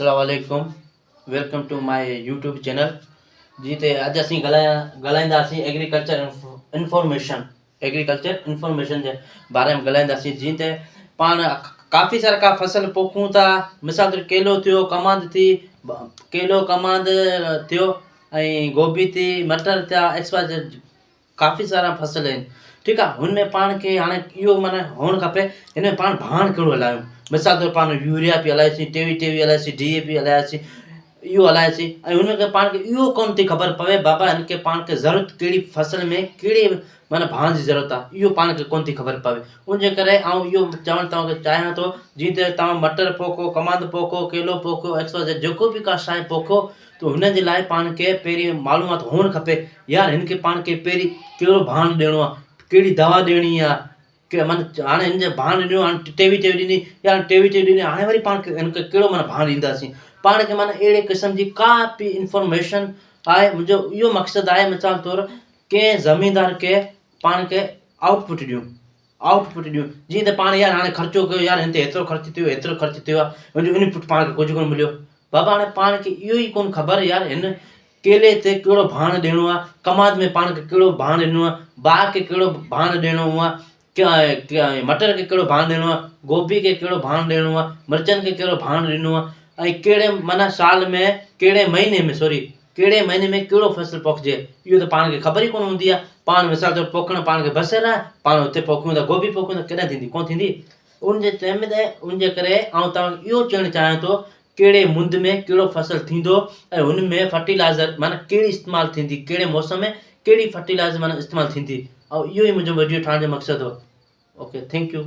अस्सलाम वालेकुम। Welcome to my YouTube channel. जी ते अज असीं ॻाल्हाईंदासीं एग्रीकल्चर इंफॉर्मेशन जे बारे में ॻाल्हाईंदासीं। जीअं त पाण काफ़ी सारा का फसल पोखूं था। मिसाल तौर केलो थियो, कमांद थी, केलो कमांद थियो ऐं गोभी थी, मटर थिया, काफ़ी सारा फसल आहिनि। ठीकु आहे। हुन में पाण खे हाणे इहो माना हुअणु खपे हिन में पाण भाण कहिड़ो हलायूं। मिसाल तौर पाण यूरिया पई हलाइसीं, टेवी हलाइसीं, DAP हलाइसीं, इहो हलाइसीं ऐं हुनखे पाण खे इहो कोन थी ख़बर पवे बाबा हिन खे पाण खे ज़रूरत कहिड़ी फसल में कहिड़े माना भाण जी ज़रूरत आहे, इहो पाण खे कोन थी ख़बर पवे। उनजे करे आउं इहो चवणु तव्हांखे चाहियां थो, जीअं त तव्हां मटर पोखो, कमांद पोखो, केलो पोखो, जेको बि का शइ पोखो त हुन जे लाइ पाण खे पहिरीं मालूमात हुअणु खपे। यार हिन खे पाण खे पहिरीं कहिड़ो भाण ॾियणो आहे, कहिड़ी दवा ॾियणी आहे, की माना हाणे हिन जे भाण ॾिनो, हाणे टेवी ॾिनी या टेवी ॾिनी, हाणे वरी पाण खे हिन खे कहिड़ो माना भाण ॾींदासीं। पाण खे माना अहिड़े क़िस्म जी का बि इंफॉर्मेशन आहे। मुंहिंजो इहो मक़सदु आहे, मिसाल तौरु कंहिं ज़मीनदार खे पाण खे आउटपुट ॾियूं। जीअं त पाण यार हाणे ख़र्चो कयो, यार हिन ते एतिरो ख़र्च थियो आहे, मुंहिंजो इनपुट पाण खे कुझु कोन मिलियो। बाबा हाणे पाण खे इहो ई कोन ख़बर यार हिन केले ते कहिड़ो भाण ॾियणो आहे, कमाद में पाण खे कहिड़ो भाण ॾियणो आहे, बाग खे कहिड़ो भाण ॾियणो आहे, मटर खे कहिड़ो भाण ॾियणो आहे, गोभी खे कहिड़ो भाण ॾियणो आहे, मिर्चनि खे कहिड़ो भाण ॾियणो आहे, ऐं कहिड़े माना साल में कहिड़े महीने में कहिड़ो फसल पोखिजे, इहो त पाण खे ख़बर ई कोन हूंदी आहे। पाण मिसाल तौरु पोखणु पाण खे बसरु आहे, पाण हुते पोखूं था, गोभी पोखूं था, केॾां थींदी, कोन थींदी। उनजे करे आउं तव्हांखे इहो चवणु चाहियां थो, कहिड़े मुंद में कहिड़ो फसल थींदो ऐं हुन में फर्टिलाइज़र माना कहिड़ी इस्तेमालु थींदी, कहिड़े मौसम में कहिड़ी फर्टिलाइज़र माना इस्तेमालु थींदी। ऐं इहो ई मुंहिंजो वीडियो ठाहिण जो मक़सदु हो। Okay, thank U.